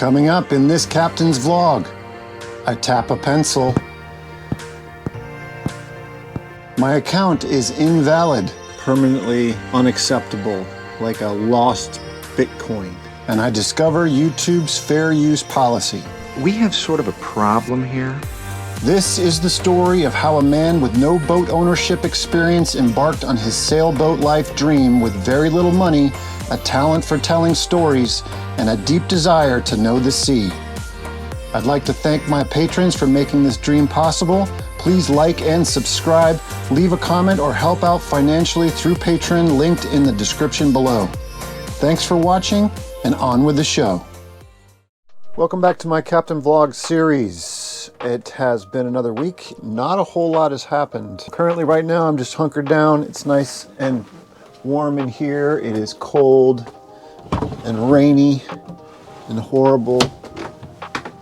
Coming up in this captain's vlog, I tap a pencil. My account is invalid, permanently unacceptable, like a lost Bitcoin. And I discover YouTube's fair use policy. We have sort of a problem here. This is the story of how a man with no boat ownership experience embarked on his sailboat life dream with very little money, a talent for telling stories, and a deep desire to know the sea. I'd like to thank my patrons for making this dream possible. Please like and subscribe, leave a comment, or help out financially through Patreon, linked in the description below. Thanks for watching, and on with the show. Welcome back to my Captain Vlog series. It has been another week. Not a whole lot has happened. Currently right now I'm just hunkered down. It's nice and warm in here. It is cold and rainy and horrible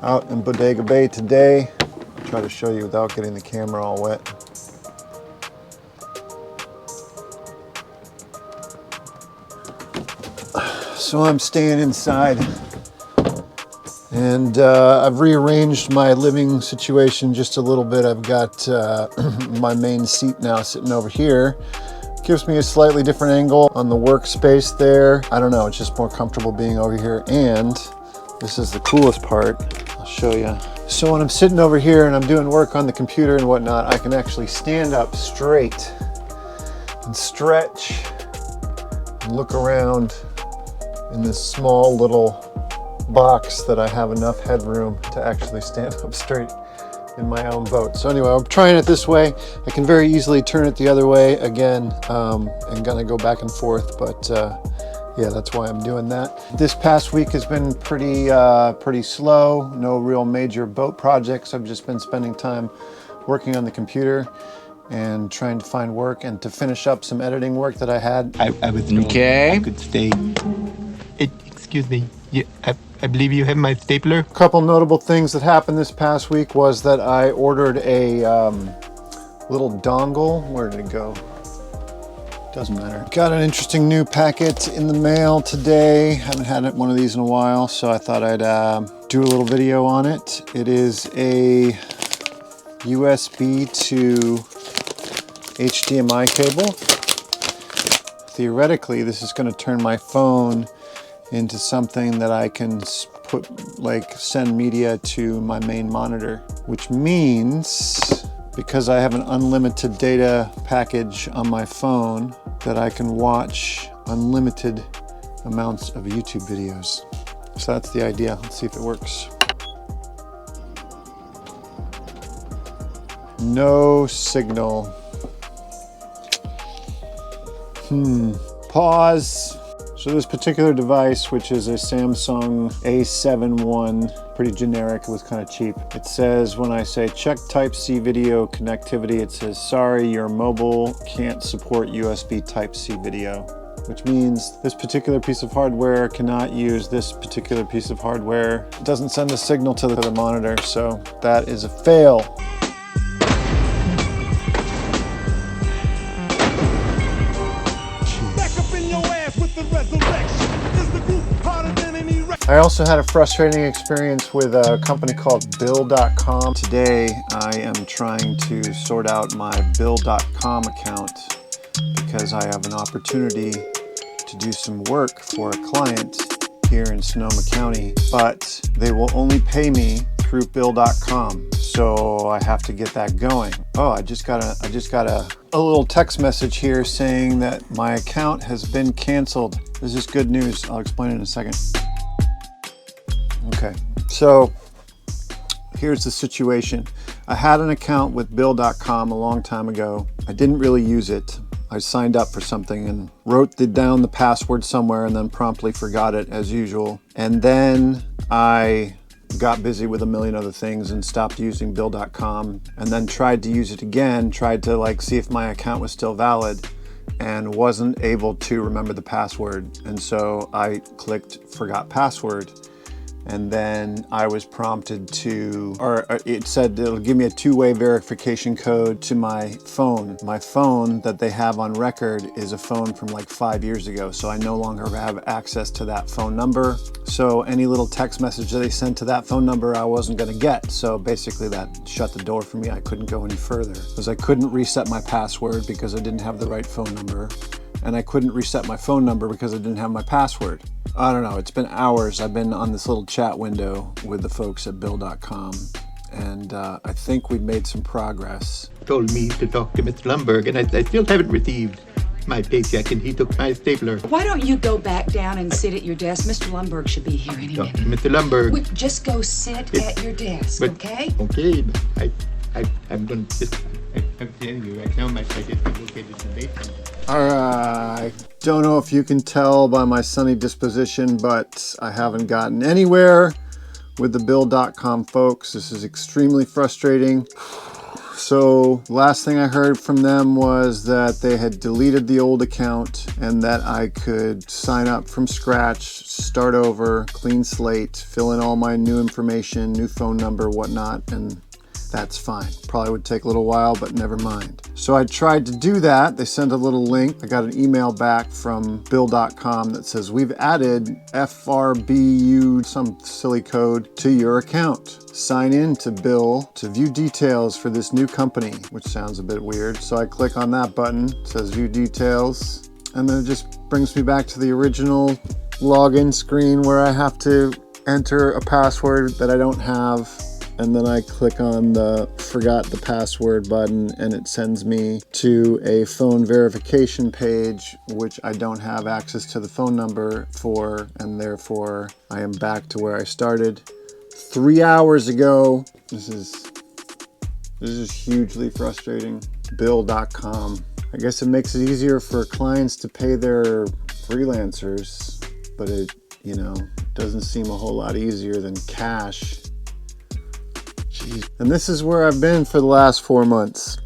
out in Bodega Bay today. I'll try to show you without getting the camera all wet. So I'm staying inside. And I've rearranged my living situation just a little bit. I've got my main seat now sitting over here. Gives me a slightly different angle on the workspace there. I don't know, it's just more comfortable being over here. And this is the coolest part. I'll show you. So when I'm sitting over here and I'm doing work on the computer and whatnot, I can actually stand up straight and stretch and look around in this small little box that I have enough headroom to actually stand up straight in my own boat. So anyway, I'm trying it this way. I can very easily turn it the other way again and gonna go back and forth, but yeah, that's why I'm doing that. This past week has been pretty slow. No real major boat projects. I've just been spending time working on the computer and trying to find work and to finish up some editing work that I had. I was told I could stay. Excuse me. I believe you have my stapler. A couple notable things that happened this past week was that I ordered a little dongle. Where did it go? Doesn't matter. Got an interesting new packet in the mail today. Haven't had one of these in a while, so I thought I'd do a little video on it. It is a USB to HDMI cable. Theoretically, this is going to turn my phone into something that I can put, like, send media to my main monitor, which means, because I have an unlimited data package on my phone, that I can watch unlimited amounts of YouTube videos. So that's the idea. Let's see if it works. No signal. Pause. So this particular device, which is a Samsung A7 I, pretty generic, it was kind of cheap. It says, when I say check Type-C video connectivity, it says, sorry, your mobile can't support USB Type-C video, which means this particular piece of hardware cannot use this particular piece of hardware. It doesn't send a signal to the monitor, so that is a fail. I also had a frustrating experience with a company called Bill.com. Today, I am trying to sort out my Bill.com account because I have an opportunity to do some work for a client here in Sonoma County, but they will only pay me through Bill.com. So I have to get that going. Oh, I just got a little text message here saying that my account has been canceled. This is good news. I'll explain in a second. Okay, so here's the situation. I had an account with Bill.com a long time ago. I didn't really use it. I signed up for something and wrote down the password somewhere and then promptly forgot it as usual. And then I got busy with a million other things and stopped using Bill.com, and then tried to use it again, tried to see if my account was still valid, and wasn't able to remember the password. And so I clicked forgot password. And then I was prompted to, or it said it'll give me a two-way verification code to my phone. My phone that they have on record is a phone from like 5 years ago, so I no longer have access to that phone number. So any little text message that they sent to that phone number, I wasn't gonna get. So basically that shut the door for me. I couldn't go any further because I couldn't reset my password because I didn't have the right phone number. And I couldn't reset my phone number because I didn't have my password. I don't know, it's been hours. I've been on this little chat window with the folks at Bill.com, and I think we've made some progress. Told me to talk to Mr. Lumberg, and I still haven't received my paycheck, and he took my stapler. Why don't you go back down and sit at your desk? Mr. Lumberg should be here any Talk to minute. Mr. Lumberg. Just go sit at your desk, okay? Okay, but I'm going to just... I'm telling you right now, my desk is located in the basement. I don't know if you can tell by my sunny disposition, but I haven't gotten anywhere with the Bill.com folks. This is extremely frustrating. So last thing I heard from them was that they had deleted the old account and that I could sign up from scratch, start over, clean slate, fill in all my new information, new phone number, whatnot, and that's fine. Probably would take a little while, but never mind. So I tried to do that. They sent a little link. I got an email back from Bill.com that says, we've added FRBU, some silly code, to your account. Sign in to Bill to view details for this new company, which sounds a bit weird. So I click on that button, it says view details, and then it just brings me back to the original login screen where I have to enter a password that I don't have. And then I click on the forgot the password button and it sends me to a phone verification page, which I don't have access to the phone number for, and therefore I am back to where I started 3 hours ago. This is hugely frustrating. Bill.com. I guess it makes it easier for clients to pay their freelancers, but it, doesn't seem a whole lot easier than cash. And this is where I've been for the last 4 months.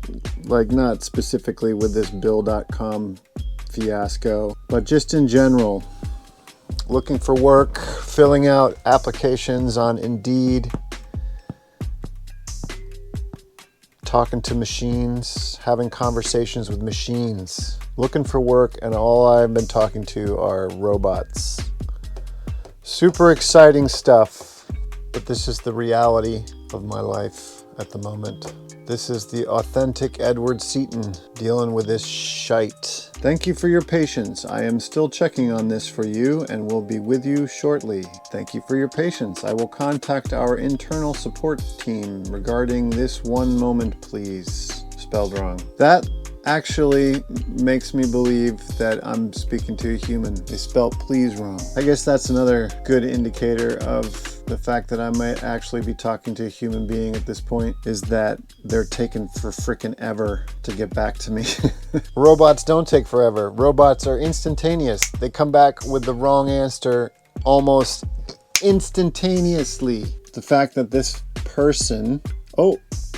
Like, not specifically with this Bill.com fiasco, but just in general. Looking for work, filling out applications on Indeed, talking to machines, having conversations with machines. Looking for work, and all I've been talking to are robots. Super exciting stuff, but this is the reality of my life at the moment. This is the authentic Edward Seaton dealing with this shite. Thank you for your patience. I am still checking on this for you and will be with you shortly. Thank you for your patience. I will contact our internal support team regarding this. One moment, please. Spelled wrong. That actually makes me believe that I'm speaking to a human. They spelled please wrong. I guess that's another good indicator of the fact that I might actually be talking to a human being at this point, is that they're taking for frickin' ever to get back to me. Robots don't take forever. Robots are instantaneous. They come back with the wrong answer almost instantaneously. The fact that this person,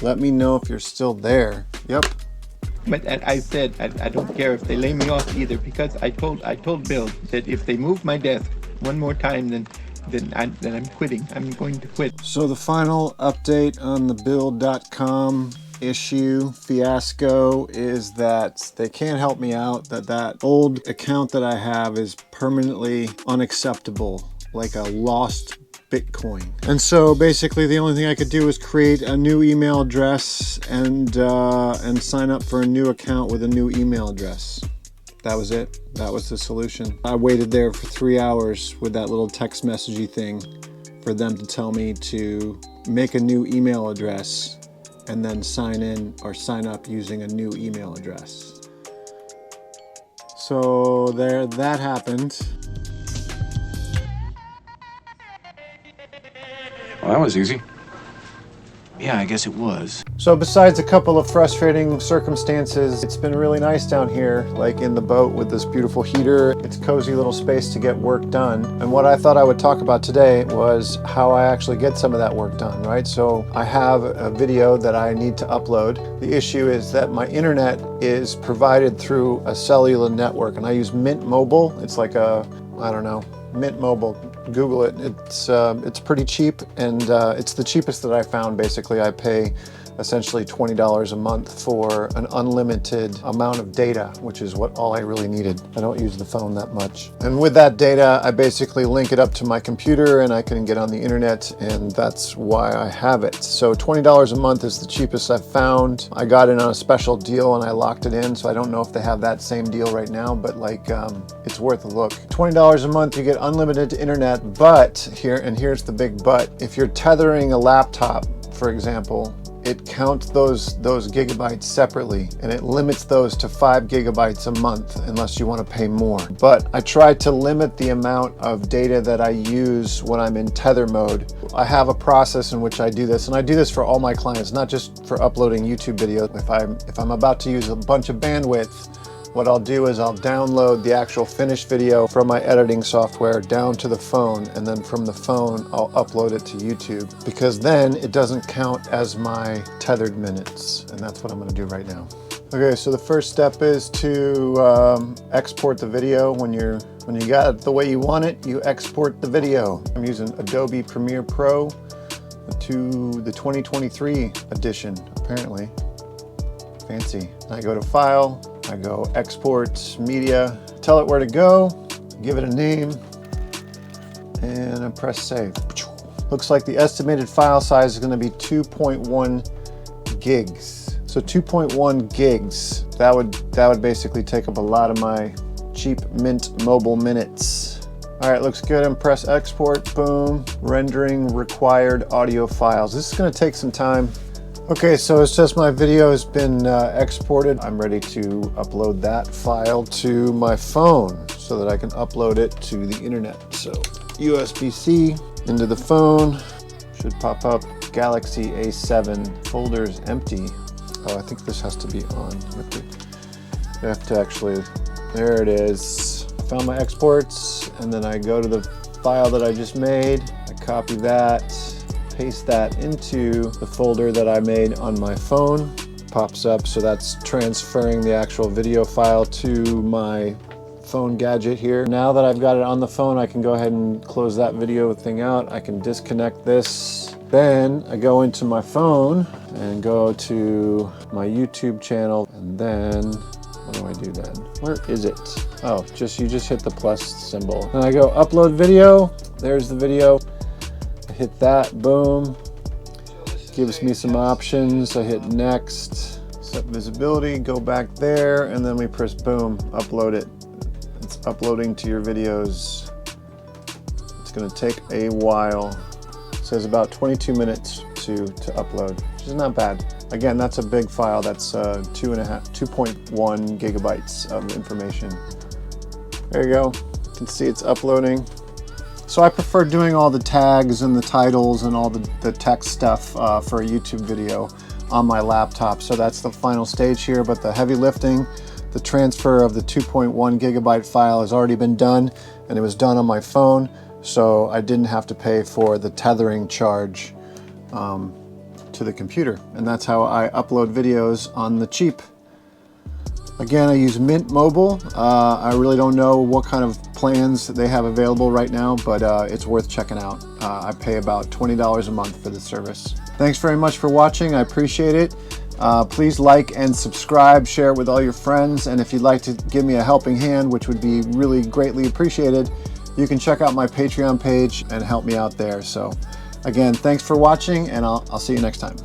let me know if you're still there. Yep. But I said I don't care if they lay me off either, because I told Bill that if they move my desk one more time, then I'm quitting. I'm going to quit. So the final update on the Bill.com issue fiasco is that they can't help me out, that old account that I have is permanently unacceptable, like a lost Bitcoin. And so basically the only thing I could do is create a new email address and sign up for a new account with a new email address. That was it. That was the solution. I waited there for 3 hours with that little text messagey thing for them to tell me to make a new email address and then sign in or sign up using a new email address. So that happened. Well, that was easy. Yeah, I guess it was. So besides a couple of frustrating circumstances, it's been really nice down here, like in the boat with this beautiful heater. It's a cozy little space to get work done. And what I thought I would talk about today was how I actually get some of that work done, right? So I have a video that I need to upload. The issue is that my internet is provided through a cellular network, and I use Mint Mobile. It's like Mint Mobile. Google it. It's pretty cheap, and it's the cheapest that I found. Basically, I pay essentially $20 a month for an unlimited amount of data, which is all I really needed. I don't use the phone that much. And with that data, I basically link it up to my computer and I can get on the internet, and that's why I have it. So $20 a month is the cheapest I've found. I got it on a special deal and I locked it in, so I don't know if they have that same deal right now, but like, it's worth a look. $20 a month, you get unlimited internet, but here's the big but. If you're tethering a laptop, for example, it counts those gigabytes separately, and it limits those to 5 gigabytes a month unless you want to pay more. But I try to limit the amount of data that I use when I'm in tether mode. I have a process in which I do this, and I do this for all my clients, not just for uploading YouTube videos. If I'm about to use a bunch of bandwidth, what I'll do is I'll download the actual finished video from my editing software down to the phone, and then from the phone I'll upload it to YouTube, because then it doesn't count as my tethered minutes, and that's what I'm going to do right now. Okay, so the first step is to export the video. When you got it the way you want it, you export the video. I'm using Adobe Premiere Pro to the 2023 edition, apparently. Fancy. I go to File, I go Export Media, tell it where to go, give it a name, and I press Save. Looks like the estimated file size is going to be 2.1 gigs. So 2.1 gigs, that would basically take up a lot of my cheap Mint mobile minutes. All right, looks good. And press Export, boom, rendering required audio files. This is going to take some time. Okay, so it says my video has been exported. I'm ready to upload that file to my phone so that I can upload it to the internet. So USB-C into the phone, should pop up Galaxy A7, folder's empty. Oh, I think this has to be on. You have to actually, there it is. Found my exports, and then I go to the file that I just made. I copy that, paste that into the folder that I made on my phone. Pops up, so that's transferring the actual video file to my phone gadget here. Now that I've got it on the phone, I can go ahead and close that video thing out. I can disconnect this. Then I go into my phone and go to my YouTube channel, and then what do I do then? Where is it? Oh, you just hit the plus symbol. Then I go upload video. There's the video. Hit that, boom, gives me some options. I hit next, set visibility, go back there, and then we press boom, upload it. It's uploading to your videos. It's going to take a while. It says about 22 minutes to upload, which is not bad. Again, that's a big file. That's 2.1 gigabytes of information. There you go. You can see it's uploading. So I prefer doing all the tags and the titles and all the text stuff for a YouTube video on my laptop. So that's the final stage here, but the heavy lifting, the transfer of the 2.1 gigabyte file has already been done, and it was done on my phone, so I didn't have to pay for the tethering charge to the computer. And that's how I upload videos on the cheap. Again, I use Mint Mobile. I really don't know what kind of plans they have available right now, but it's worth checking out. I pay about $20 a month for this service. Thanks very much for watching. I appreciate it. Please like and subscribe, share it with all your friends, and if you'd like to give me a helping hand, which would be really greatly appreciated, you can check out my Patreon page and help me out there. So again, thanks for watching, and I'll see you next time.